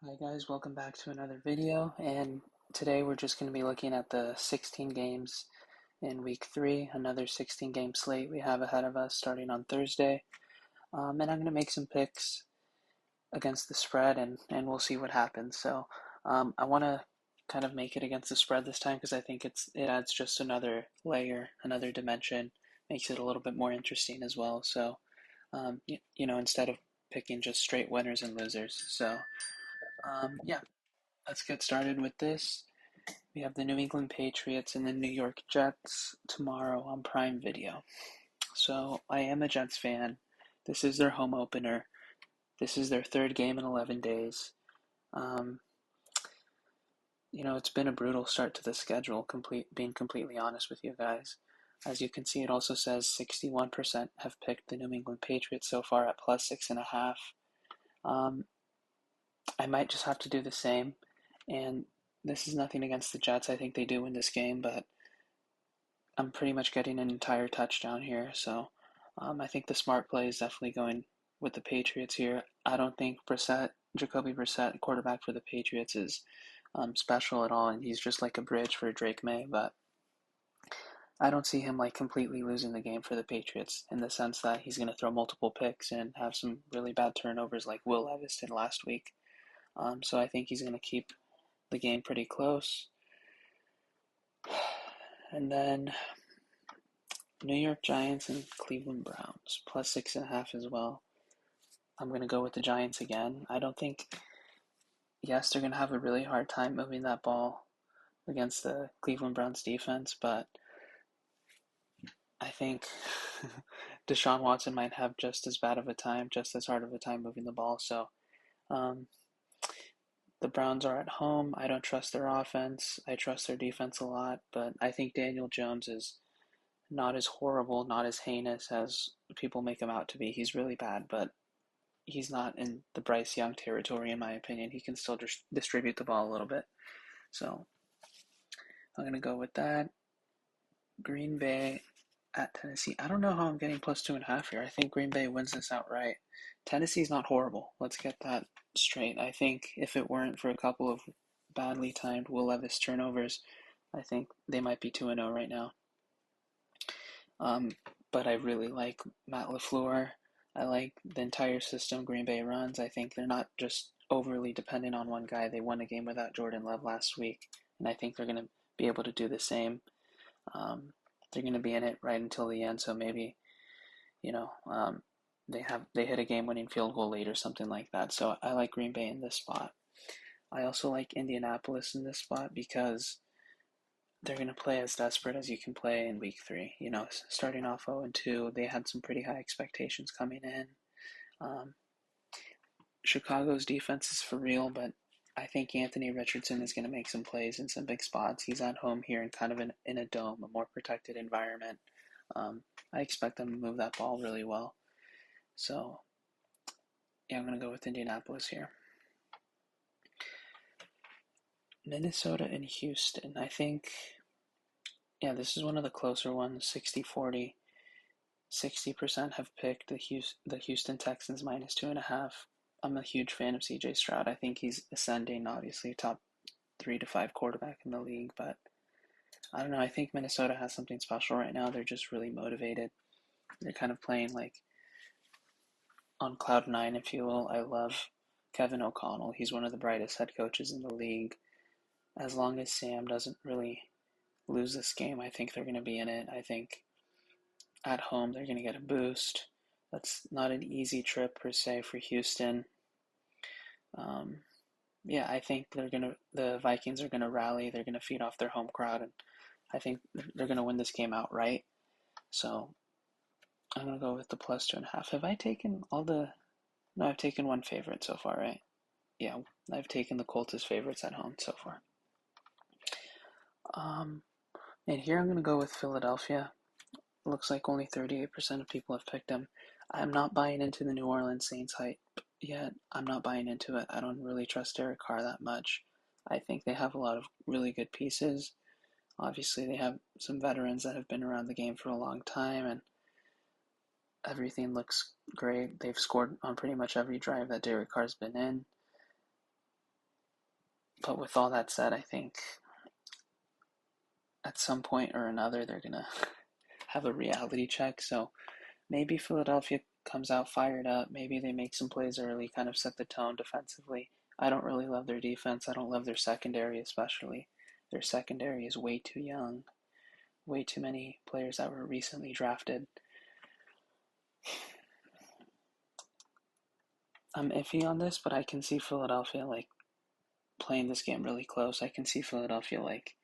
Hi guys, welcome back to another video, and today we're just going to be looking at the 16 games in week 3, another 16 game slate we have ahead of us starting on Thursday. And I'm going to make some picks against the spread, and we'll see what happens. So I want to kind of make it against the spread this time because I think it adds just another layer, another dimension, makes it a little bit more interesting as well. So instead of picking just straight winners and losers. So yeah, let's get started with this. We have the New England Patriots and the New York Jets tomorrow on Prime Video. So I am a Jets fan. This is their home opener. This is their third game in 11 days. Um, it's been a brutal start to the schedule, being completely honest with you guys. As you can see, it also says 61% have picked the New England Patriots so far at plus 6.5. Um, I might just have to do the same. And this is nothing against the Jets. I think they do win this game, but I'm pretty much getting an entire touchdown here. So I think the smart play is definitely going with the Patriots here. I don't think Jacoby Brissett, quarterback for the Patriots, is special at all, and he's just like a bridge for Drake May. But I don't see him like completely losing the game for the Patriots in the sense that he's going to throw multiple picks and have some really bad turnovers like Will Levis did last week. So I think he's going to keep the game pretty close. And then New York Giants and Cleveland Browns, plus 6.5 as well. I'm going to go with the Giants again. I don't think, yes, they're going to have a really hard time moving that ball against the Cleveland Browns defense, but I think Deshaun Watson might have just as bad of a time, just as hard of a time moving the ball. So um, the Browns are at home. I don't trust their offense. I trust their defense a lot, but I think Daniel Jones is not as horrible, not as heinous as people make him out to be. He's really bad, but he's not in the Bryce Young territory, in my opinion. He can still distribute the ball a little bit. So I'm going to go with that. Green Bay at Tennessee. I don't know how I'm getting plus 2.5 here. I think Green Bay wins this outright. Tennessee's not horrible. Let's get that straight. I think if it weren't for a couple of badly timed Will Levis turnovers, I think they might be 2-0 right now. But I really like Matt LaFleur. I like the entire system Green Bay runs. I think they're not just overly dependent on one guy. They won a game without Jordan Love last week, and I think they're going to be able to do the same. They're going to be in it right until the end, so maybe you know um, they hit a game-winning field goal late or something like that. So I like Green Bay in this spot. I also like Indianapolis in this spot because they're going to play as desperate as you can play in week 3. Starting off 0-2, they had some pretty high expectations coming in. Um, Chicago's defense is for real, but I think Anthony Richardson is going to make some plays in some big spots. He's at home here and kind of in a dome, a more protected environment. I expect them to move that ball really well. So, yeah, I'm going to go with Indianapolis here. Minnesota and Houston. I think, yeah, this is one of the closer ones, 60-40. 60% have picked the Houston Texans minus 2.5. I'm a huge fan of CJ Stroud. I think he's ascending, obviously, top 3 to 5 quarterback in the league, but I don't know. I think Minnesota has something special right now. They're just really motivated. They're kind of playing like on cloud nine, if you will. I love Kevin O'Connell. He's one of the brightest head coaches in the league. As long as Sam doesn't really lose this game, I think they're going to be in it. I think at home they're going to get a boost. That's not an easy trip per se for Houston. Um, yeah, I think the Vikings are gonna rally. They're gonna feed off their home crowd, and I think they're gonna win this game outright. So I'm gonna go with the plus 2.5. Have I taken all the? No, I've taken one favorite so far, right? Yeah, I've taken the Colts as favorites at home so far. Um, and here I'm gonna go with Philadelphia. Looks like only 38% of people have picked them. I'm not buying into the New Orleans Saints hype yet. I'm not buying into it. I don't really trust Derek Carr that much. I think they have a lot of really good pieces. Obviously, they have some veterans that have been around the game for a long time, and everything looks great. They've scored on pretty much every drive that Derek Carr's been in. But with all that said, I think at some point or another they're gonna have a reality check. So maybe Philadelphia comes out fired up. Maybe they make some plays early, kind of set the tone defensively. I don't really love their defense. I don't love their secondary, especially. Their secondary is way too young. Way too many players that were recently drafted. I'm iffy on this, but I can see Philadelphia like playing this game really close. I can see Philadelphia like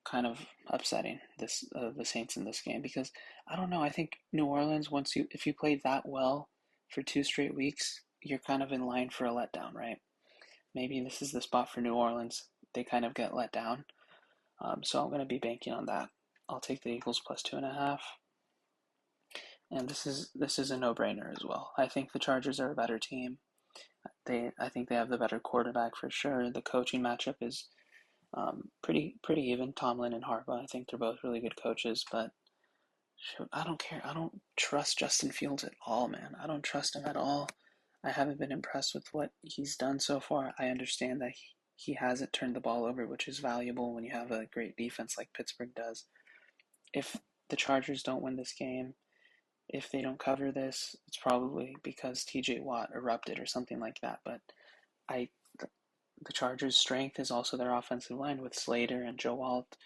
kind of upsetting the Saints in this game because I don't know. I think New Orleans, once you if you play that well for 2 straight weeks, you're kind of in line for a letdown, right? Maybe this is the spot for New Orleans. They kind of get let down, so I'm going to be banking on that. I'll take the Eagles plus 2.5, and this is a no-brainer as well. I think the Chargers are a better team. I think they have the better quarterback for sure. The coaching matchup is pretty even. Tomlin and Harbaugh, I think they're both really good coaches, but shoot, I don't care. I don't trust Justin Fields at all, man. I don't trust him at all. I haven't been impressed with what he's done so far. I understand that he hasn't turned the ball over, which is valuable when you have a great defense like Pittsburgh does. If the Chargers don't win this game, if they don't cover this, it's probably because TJ Watt erupted or something like that. But I the Chargers' strength is also their offensive line with Slater and Joe Alt,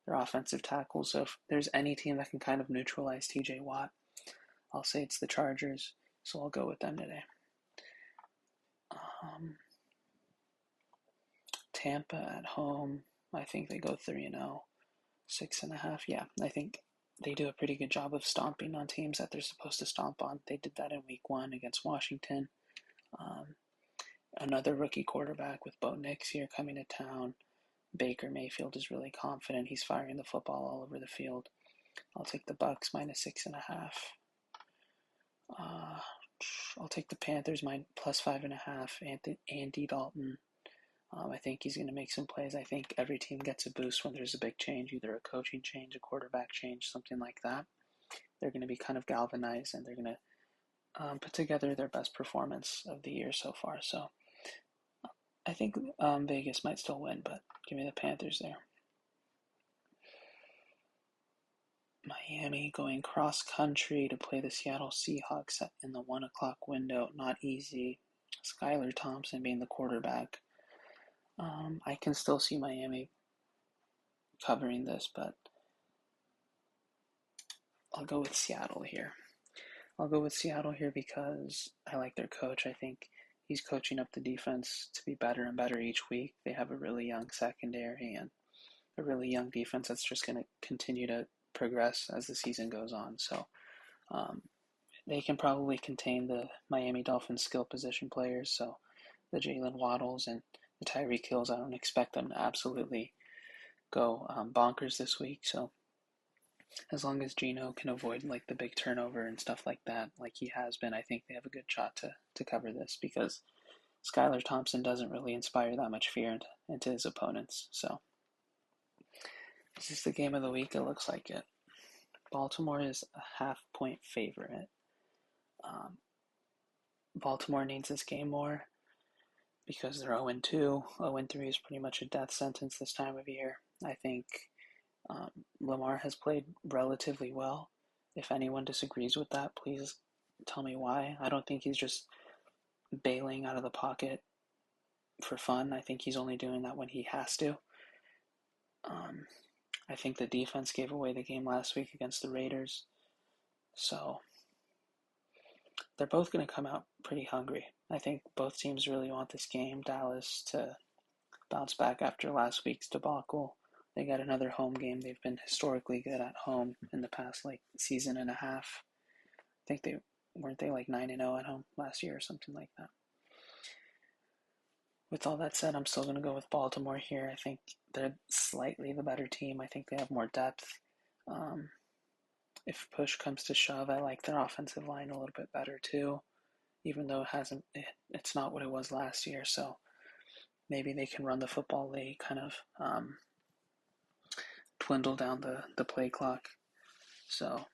their offensive tackles. So if there's any team that can kind of neutralize TJ Watt, I'll say it's the Chargers. So I'll go with them today. Tampa at home, I think they go 3-0, 6.5. Yeah, I think they do a pretty good job of stomping on teams that they're supposed to stomp on. They did that in week 1 against Washington. Another rookie quarterback with Bo Nix here coming to town. Baker Mayfield is really confident. He's firing the football all over the field. I'll take the Bucks minus 6.5. I'll take the Panthers plus 5.5. Andy Dalton. I think he's going to make some plays. I think every team gets a boost when there's a big change, either a coaching change, a quarterback change, something like that. They're going to be kind of galvanized, and they're going to put together their best performance of the year so far. So I think Vegas might still win, but give me the Panthers there. Miami going cross country to play the Seattle Seahawks in the 1 o'clock window. Not easy. Skylar Thompson being the quarterback. I can still see Miami covering this, but I'll go with Seattle here. Because I like their coach. I think he's coaching up the defense to be better and better each week. They have a really young secondary and a really young defense that's just going to continue to progress as the season goes on. So they can probably contain the Miami Dolphins skill position players. So the Jalen Waddles and the Tyreek Hills, I don't expect them to absolutely go bonkers this week. So as long as Geno can avoid like the big turnover and stuff like that, like he has been, I think they have a good shot to cover this because Skylar Thompson doesn't really inspire that much fear into his opponents. So this is the game of the week. It looks like it. Baltimore is a half-point favorite. Baltimore needs this game more because they're 0-2. 0-3 is pretty much a death sentence this time of year. I think Lamar has played relatively well. If anyone disagrees with that, please tell me why. I don't think he's just bailing out of the pocket for fun. I think he's only doing that when he has to. I think the defense gave away the game last week against the Raiders. So they're both going to come out pretty hungry. I think both teams really want this game. Dallas to bounce back after last week's debacle. They got another home game. They've been historically good at home in the past like season and a half. I think they weren't they like 9-0 at home last year or something like that. With all that said, I'm still going to go with Baltimore here. I think they're slightly the better team. I think they have more depth. If push comes to shove, I like their offensive line a little bit better too, even though it's not what it was last year. So maybe they can run the football. They kind of dwindle down the play clock. So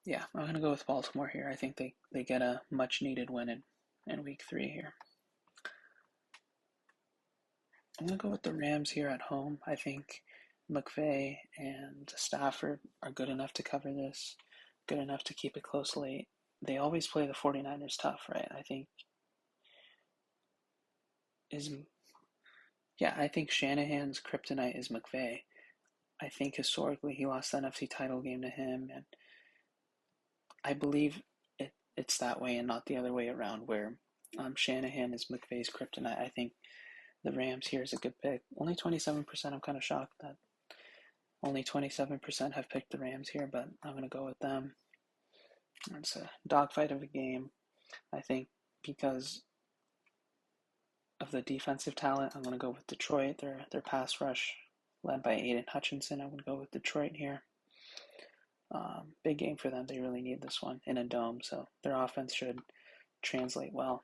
yeah, I'm going to go with Baltimore here. I think they get a much needed win in week 3 here. I'm going to go with the Rams here at home. I think McVay and Stafford are good enough to cover this, good enough to keep it close late. They always play the 49ers tough, right? Is I think Shanahan's kryptonite is McVay. I think historically he lost the NFC title game to him, and I believe it's that way and not the other way around, where Shanahan is McVay's kryptonite. I think the Rams here is a good pick. Only 27%. I'm kind of shocked that only 27% have picked the Rams here, but I'm going to go with them. It's a dogfight of a game. I think because of the defensive talent, I'm going to go with Detroit. Their pass rush, led by Aiden Hutchinson, I'm going to go with Detroit here. Big game for them. They really need this one in a dome, so their offense should translate well.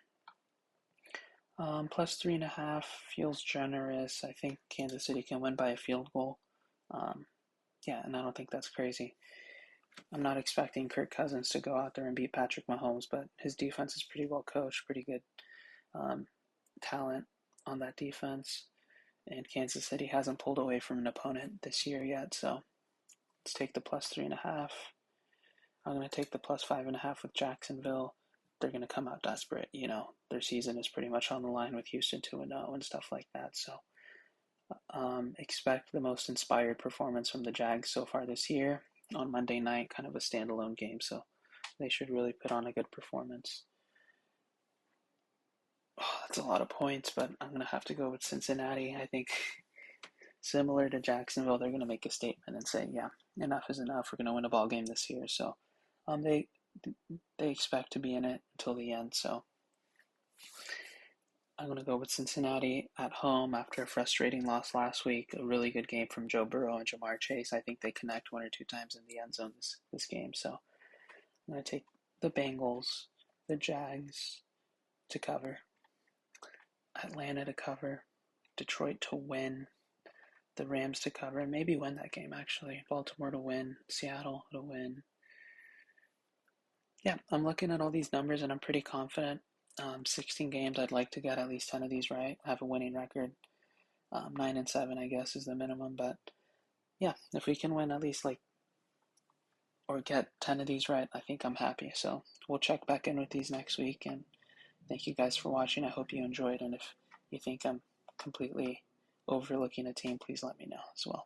Plus 3.5 feels generous. I think Kansas City can win by a field goal. And I don't think that's crazy. I'm not expecting Kirk Cousins to go out there and beat Patrick Mahomes, but his defense is pretty well coached, pretty good talent on that defense. And Kansas City hasn't pulled away from an opponent this year yet, so let's take the plus 3.5. I'm going to take the plus 5.5 with Jacksonville. They're going to come out desperate. Their season is pretty much on the line with Houston 2-0 and stuff like that. So expect the most inspired performance from the Jags so far this year on Monday night, kind of a standalone game. So they should really put on a good performance. That's a lot of points, but I'm going to have to go with Cincinnati. I think similar to Jacksonville, they're going to make a statement and say, yeah, enough is enough. We're going to win a ball game this year. So they expect to be in it until the end. So I'm going to go with Cincinnati at home after a frustrating loss last week. A really good game from Joe Burrow and Jamar Chase. I think they connect one or two times in the end zone this game. So I'm going to take the Bengals, the Jags to cover, Atlanta to cover, Detroit to win, the Rams to cover, and maybe win that game actually. Baltimore to win, Seattle to win. Yeah, I'm looking at all these numbers and I'm pretty confident. 16 games, I'd like to get at least 10 of these right. I have a winning record. 9-7, I guess, is the minimum. But yeah, if we can win at least or get 10 of these right, I think I'm happy. So we'll check back in with these next week. And thank you guys for watching. I hope you enjoyed. And if you think I'm completely overlooking a team, please let me know as well.